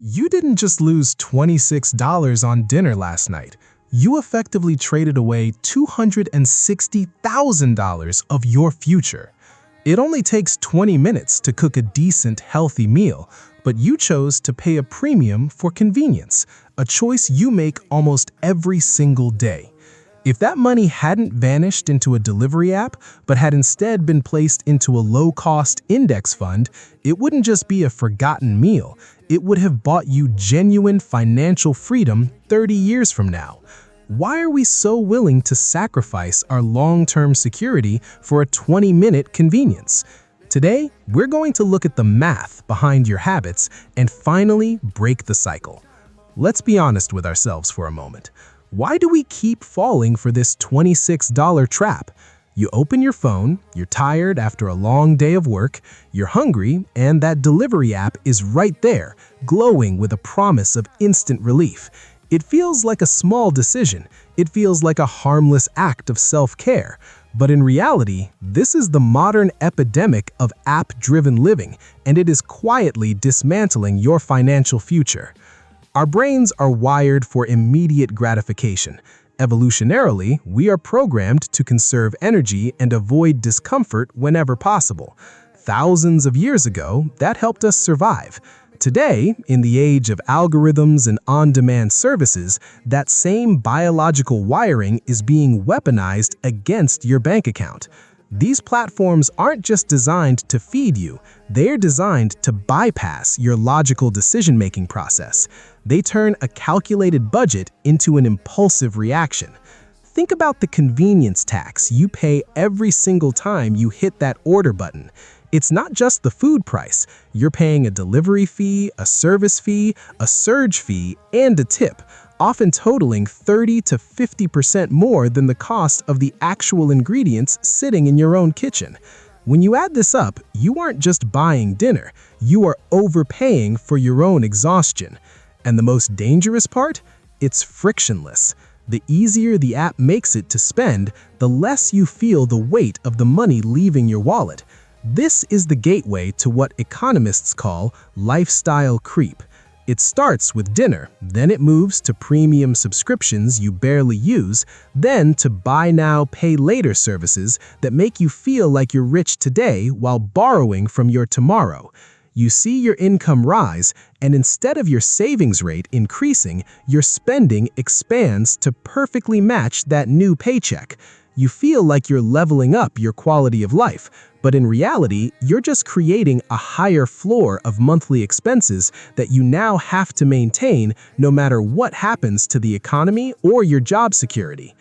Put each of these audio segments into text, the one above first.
You didn't just lose $26 on dinner last night. You effectively traded away $260,000 of your future. It only takes 20 minutes to cook a decent, healthy meal, but you chose to pay a premium for convenience, a choice you make almost every single day. If that money hadn't vanished into a delivery app, but had instead been placed into a low-cost index fund, it wouldn't just be a forgotten meal. It would have bought you genuine financial freedom 30 years from now. Why are we so willing to sacrifice our long-term security for a 20-minute convenience? Today, we're going to look at the math behind your habits and finally break the cycle. Let's be honest with ourselves for a moment. Why do we keep falling for this $26 trap? You open your phone, you're tired after a long day of work, you're hungry, and that delivery app is right there, glowing with a promise of instant relief. It feels like a small decision. It feels like a harmless act of self-care. But in reality, this is the modern epidemic of app-driven living, and it is quietly dismantling your financial future. Our brains are wired for immediate gratification. Evolutionarily, we are programmed to conserve energy and avoid discomfort whenever possible. Thousands of years ago, that helped us survive. Today, in the age of algorithms and on-demand services, that same biological wiring is being weaponized against your bank account. These platforms aren't just designed to feed you, they're designed to bypass your logical decision-making process. They turn a calculated budget into an impulsive reaction. Think about the convenience tax you pay every single time you hit that order button. It's not just the food price. You're paying a delivery fee, a service fee, a surge fee, and a tip, often totaling 30 to 50% more than the cost of the actual ingredients sitting in your own kitchen. When you add this up, you aren't just buying dinner, you are overpaying for your own exhaustion. And the most dangerous part? It's frictionless. The easier the app makes it to spend, the less you feel the weight of the money leaving your wallet. This is the gateway to what economists call lifestyle creep. It starts with dinner, then it moves to premium subscriptions you barely use, then to buy now, pay later services that make you feel like you're rich today while borrowing from your tomorrow. You see your income rise, and instead of your savings rate increasing, your spending expands to perfectly match that new paycheck. You feel like you're leveling up your quality of life, but in reality, you're just creating a higher floor of monthly expenses that you now have to maintain no matter what happens to the economy or your job security.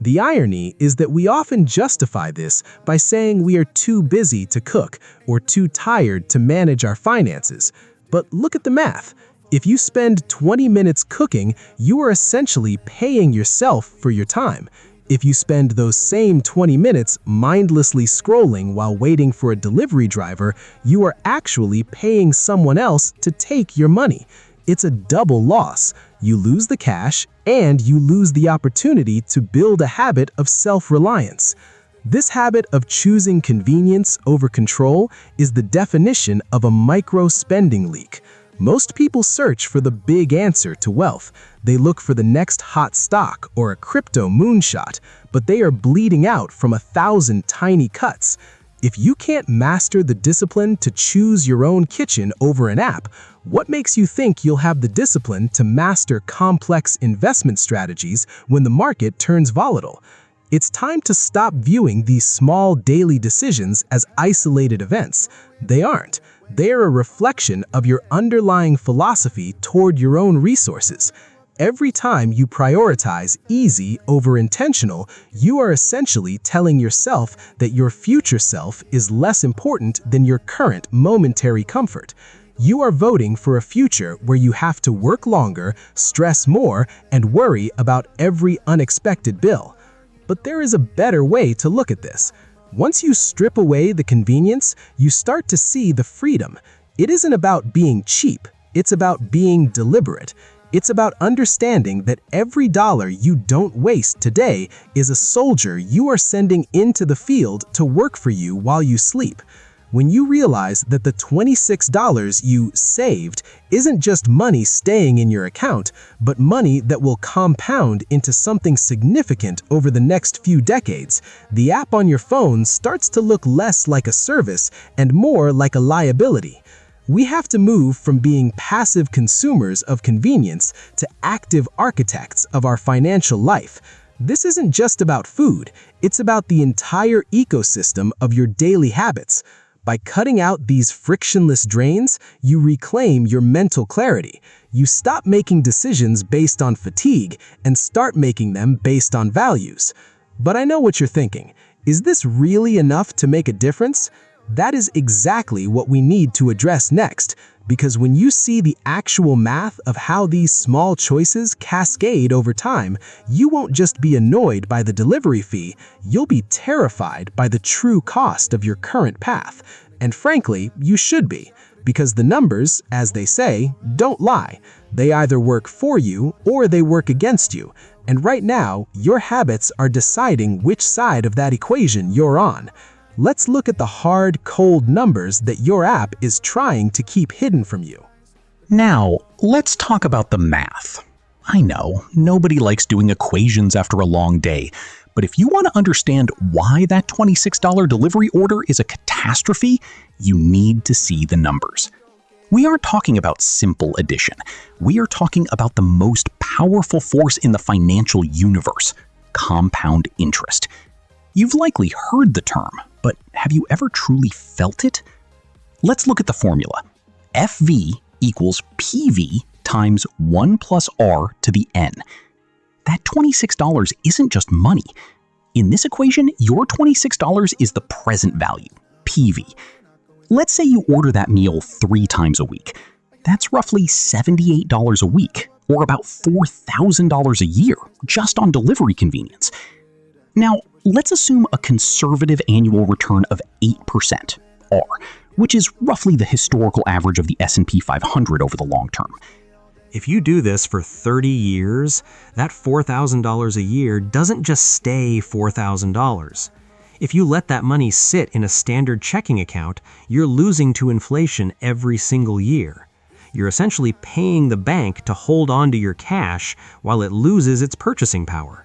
The irony is that we often justify this by saying we are too busy to cook or too tired to manage our finances. But look at the math. If you spend 20 minutes cooking, you are essentially paying yourself for your time. If you spend those same 20 minutes mindlessly scrolling while waiting for a delivery driver, you are actually paying someone else to take your money. It's a double loss. You lose the cash, and you lose the opportunity to build a habit of self-reliance. This habit of choosing convenience over control is the definition of a micro-spending leak. Most people search for the big answer to wealth. They look for the next hot stock or a crypto moonshot, but they are bleeding out from 1,000 tiny cuts. If you can't master the discipline to choose your own kitchen over an app, what makes you think you'll have the discipline to master complex investment strategies when the market turns volatile? It's time to stop viewing these small daily decisions as isolated events. They aren't. They are a reflection of your underlying philosophy toward your own resources. Every time you prioritize easy over intentional, you are essentially telling yourself that your future self is less important than your current momentary comfort. You are voting for a future where you have to work longer, stress more, and worry about every unexpected bill. But there is a better way to look at this. Once you strip away the convenience, you start to see the freedom. It isn't about being cheap, it's about being deliberate. It's about understanding that every dollar you don't waste today is a soldier you are sending into the field to work for you while you sleep. when you realize that the $26 you saved isn't just money staying in your account, but money that will compound into something significant over the next few decades, the app on your phone starts to look less like a service and more like a liability. We have to move from being passive consumers of convenience to active architects of our financial life. This isn't just about food, it's about the entire ecosystem of your daily habits. By cutting out these frictionless drains, you reclaim your mental clarity. You stop making decisions based on fatigue and start making them based on values. But I know what you're thinking. Is this really enough to make a difference? That is exactly what we need to address next, because when you see the actual math of how these small choices cascade over time, you won't just be annoyed by the delivery fee, you'll be terrified by the true cost of your current path. And frankly, you should be, because the numbers, as they say, don't lie. They either work for you or they work against you. And right now, your habits are deciding which side of that equation you're on. Let's look at the hard, cold numbers that your app is trying to keep hidden from you. Now, let's talk about the math. I know, nobody likes doing equations after a long day, but if you want to understand why that $26 delivery order is a catastrophe, you need to see the numbers. We aren't talking about simple addition. We are talking about the most powerful force in the financial universe, compound interest. You've likely heard the term, but have you ever truly felt it? Let's look at the formula. FV equals PV times 1 plus R to the N. That $26 isn't just money. In this equation, your $26 is the present value, PV. Let's say you order that meal 3 times a week. That's roughly $78 a week, or about $4,000 a year, just on delivery convenience. Now, let's assume a conservative annual return of 8%, R, which is roughly the historical average of the S&P 500 over the long term. If you do this for 30 years, that $4,000 a year doesn't just stay $4,000. If you let that money sit in a standard checking account, you're losing to inflation every single year. You're essentially paying the bank to hold on to your cash while it loses its purchasing power.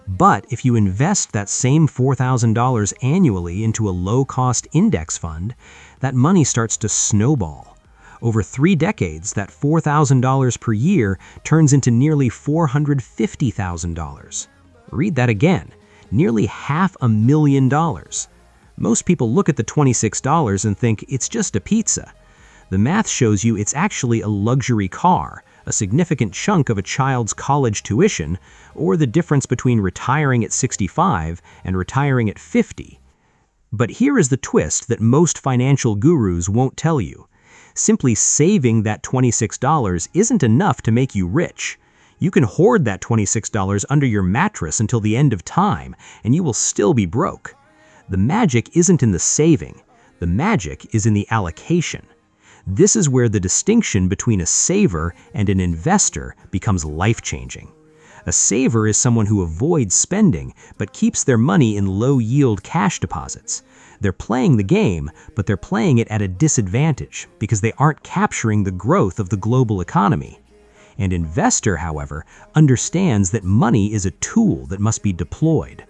But if you invest that same $4,000 annually into a low-cost index fund, that money starts to snowball. Over 3 decades, that $4,000 per year turns into nearly $450,000. Read that again, nearly $500,000. Most people look at the $26 and think it's just a pizza. The math shows you it's actually a luxury car, a significant chunk of a child's college tuition, or the difference between retiring at 65 and retiring at 50. But here is the twist that most financial gurus won't tell you. Simply saving that $26 isn't enough to make you rich. You can hoard that $26 under your mattress until the end of time, and you will still be broke. The magic isn't in the saving. The magic is in the allocation. This is where the distinction between a saver and an investor becomes life-changing. A saver is someone who avoids spending but keeps their money in low-yield cash deposits. They're playing the game, but they're playing it at a disadvantage because they aren't capturing the growth of the global economy. An investor, however, understands that money is a tool that must be deployed.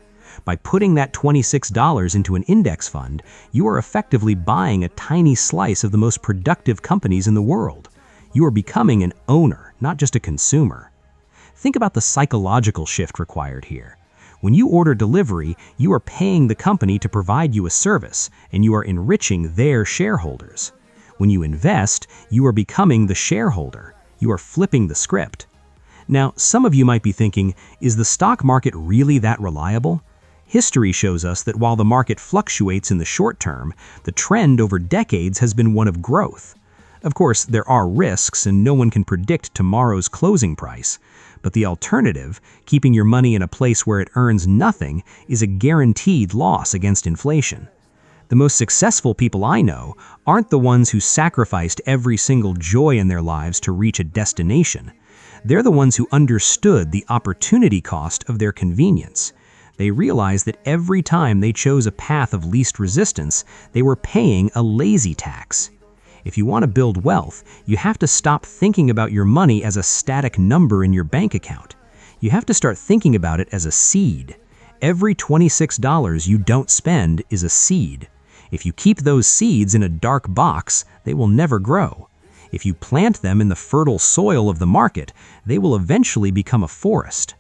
By putting that $26 into an index fund, you are effectively buying a tiny slice of the most productive companies in the world. You are becoming an owner, not just a consumer. Think about the psychological shift required here. When you order delivery, you are paying the company to provide you a service, and you are enriching their shareholders. When you invest, you are becoming the shareholder. You are flipping the script. Now, some of you might be thinking, is the stock market really that reliable? History shows us that while the market fluctuates in the short term, the trend over decades has been one of growth. Of course, there are risks and no one can predict tomorrow's closing price, but the alternative, keeping your money in a place where it earns nothing, is a guaranteed loss against inflation. The most successful people I know aren't the ones who sacrificed every single joy in their lives to reach a destination. They're the ones who understood the opportunity cost of their convenience. They realized that every time they chose a path of least resistance, they were paying a lazy tax. If you want to build wealth, you have to stop thinking about your money as a static number in your bank account. You have to start thinking about it as a seed. Every $26 you don't spend is a seed. If you keep those seeds in a dark box, they will never grow. If you plant them in the fertile soil of the market, they will eventually become a forest.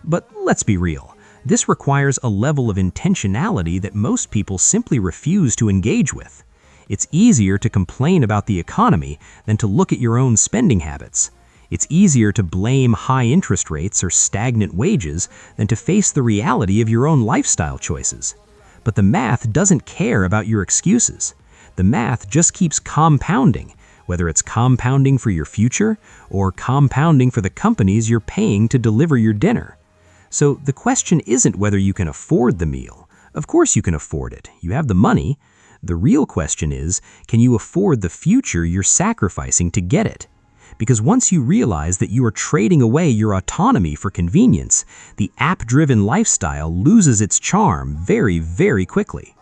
But let's be real. This requires a level of intentionality that most people simply refuse to engage with. It's easier to complain about the economy than to look at your own spending habits. It's easier to blame high interest rates or stagnant wages than to face the reality of your own lifestyle choices. But the math doesn't care about your excuses. The math just keeps compounding, whether it's compounding for your future or compounding for the companies you're paying to deliver your dinner. So the question isn't whether you can afford the meal. Of course you can afford it. You have the money. The real question is, can you afford the future you're sacrificing to get it? Because once you realize that you are trading away your autonomy for convenience, the app-driven lifestyle loses its charm very, very quickly.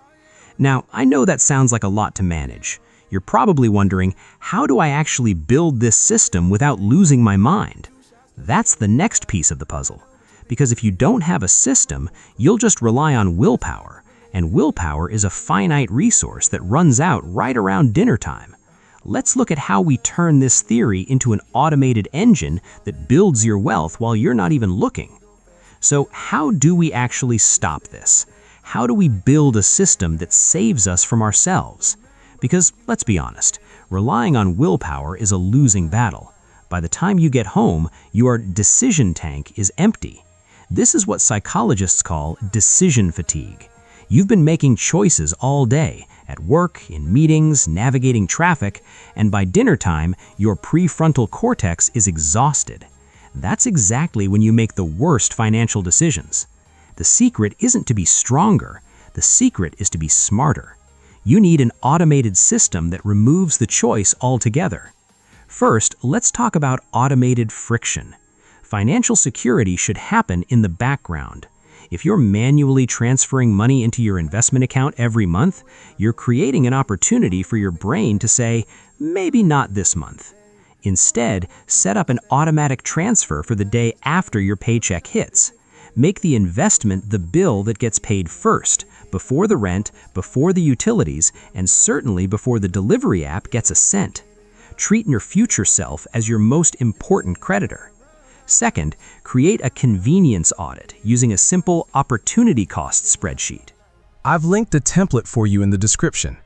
Now, I know that sounds like a lot to manage. You're probably wondering, how do I actually build this system without losing my mind? That's the next piece of the puzzle. Because if you don't have a system, you'll just rely on willpower. And willpower is a finite resource that runs out right around dinner time. Let's look at how we turn this theory into an automated engine that builds your wealth while you're not even looking. So how do we actually stop this? How do we build a system that saves us from ourselves? Because, let's be honest, relying on willpower is a losing battle. By the time you get home, your decision tank is empty. This is what psychologists call decision fatigue. You've been making choices all day, at work, in meetings, navigating traffic, and by dinner time, your prefrontal cortex is exhausted. That's exactly when you make the worst financial decisions. The secret isn't to be stronger. The secret is to be smarter. You need an automated system that removes the choice altogether. First, let's talk about automated friction. Financial security should happen in the background. If you're manually transferring money into your investment account every month, you're creating an opportunity for your brain to say, maybe not this month. Instead, set up an automatic transfer for the day after your paycheck hits. Make the investment the bill that gets paid first, before the rent, before the utilities, and certainly before the delivery app gets a cent. Treat your future self as your most important creditor. Second, create a convenience audit using a simple opportunity cost spreadsheet. I've linked a template for you in the description.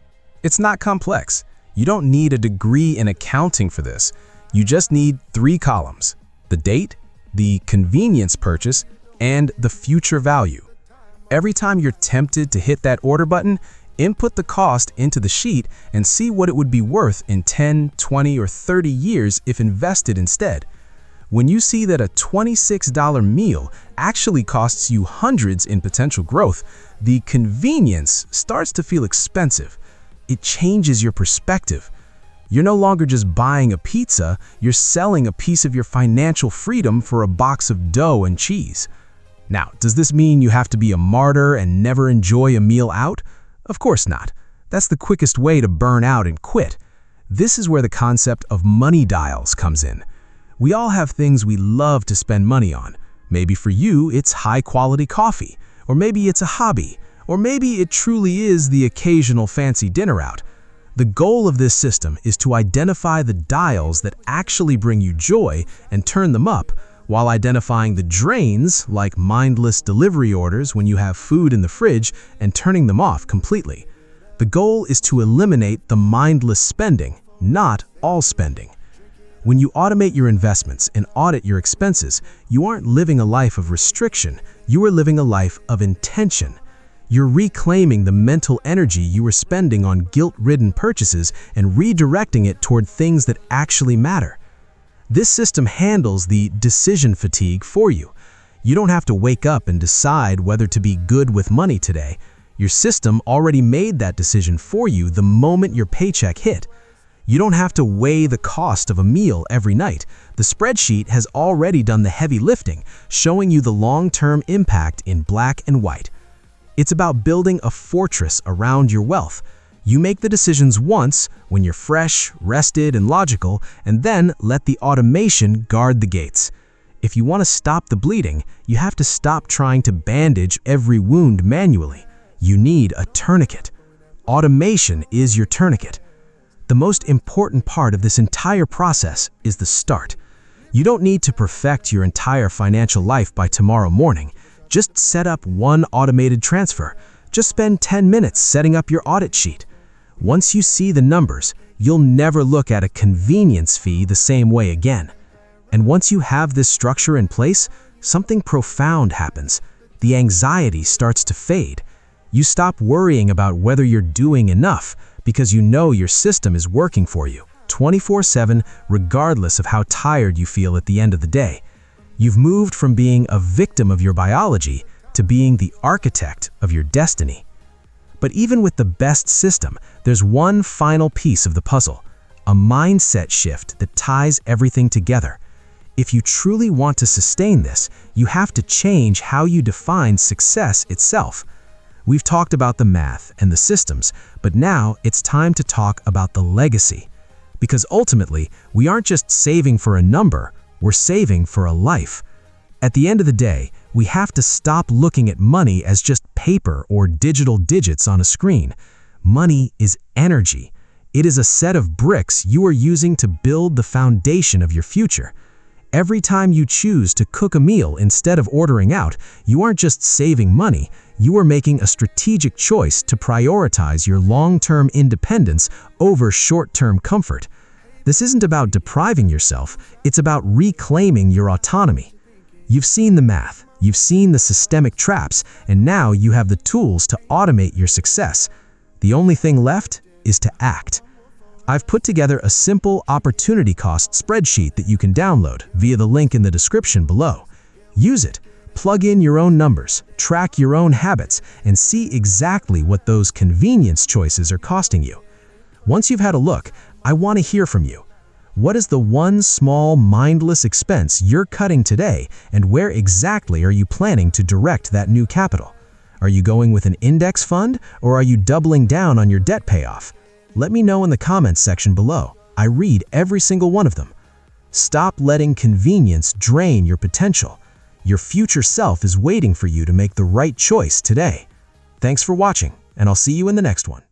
It's not complex. You don't need a degree in accounting for this. You just need 3 columns: the date, the convenience purchase, and the future value. Every time you're tempted to hit that order button, input the cost into the sheet and see what it would be worth in 10, 20, or 30 years if invested instead. When you see that a $26 meal actually costs you hundreds in potential growth, the convenience starts to feel expensive. It changes your perspective. You're no longer just buying a pizza, you're selling a piece of your financial freedom for a box of dough and cheese. Now, does this mean you have to be a martyr and never enjoy a meal out? Of course not. That's the quickest way to burn out and quit. This is where the concept of money dials comes in. We all have things we love to spend money on. Maybe for you, it's high-quality coffee, or maybe it's a hobby, or maybe it truly is the occasional fancy dinner out. The goal of this system is to identify the dials that actually bring you joy and turn them up, while identifying the drains, like mindless delivery orders when you have food in the fridge, and turning them off completely. The goal is to eliminate the mindless spending, not all spending. When you automate your investments and audit your expenses, you aren't living a life of restriction, you are living a life of intention. You're reclaiming the mental energy you were spending on guilt-ridden purchases and redirecting it toward things that actually matter. This system handles the decision fatigue for you. You don't have to wake up and decide whether to be good with money today. Your system already made that decision for you the moment your paycheck hit. You don't have to weigh the cost of a meal every night. The spreadsheet has already done the heavy lifting, showing you the long-term impact in black and white. It's about building a fortress around your wealth. You make the decisions once, when you're fresh, rested, and logical, and then let the automation guard the gates. If you want to stop the bleeding, you have to stop trying to bandage every wound manually. You need a tourniquet. Automation is your tourniquet. The most important part of this entire process is the start. You don't need to perfect your entire financial life by tomorrow morning. Just set up one automated transfer. Just spend 10 minutes setting up your audit sheet. Once you see the numbers, you'll never look at a convenience fee the same way again. And once you have this structure in place, something profound happens. The anxiety starts to fade. You stop worrying about whether you're doing enough because you know your system is working for you 24/7, regardless of how tired you feel at the end of the day. You've moved from being a victim of your biology to being the architect of your destiny. But even with the best system, there's one final piece of the puzzle, a mindset shift that ties everything together. If you truly want to sustain this, you have to change how you define success itself. We've talked about the math and the systems, but now it's time to talk about the legacy. Because ultimately, we aren't just saving for a number, we're saving for a life. At the end of the day, we have to stop looking at money as just paper or digital digits on a screen. Money is energy. It is a set of bricks you are using to build the foundation of your future. Every time you choose to cook a meal instead of ordering out, you aren't just saving money, you are making a strategic choice to prioritize your long-term independence over short-term comfort. This isn't about depriving yourself, it's about reclaiming your autonomy. You've seen the math, you've seen the systemic traps, and now you have the tools to automate your success. The only thing left is to act. I've put together a simple opportunity cost spreadsheet that you can download via the link in the description below. Use it, plug in your own numbers, track your own habits, and see exactly what those convenience choices are costing you. Once you've had a look, I want to hear from you. What is the one small, mindless expense you're cutting today, and where exactly are you planning to direct that new capital? Are you going with an index fund, or are you doubling down on your debt payoff? Let me know in the comments section below. I read every single one of them. Stop letting convenience drain your potential. Your future self is waiting for you to make the right choice today. Thanks for watching, and I'll see you in the next one.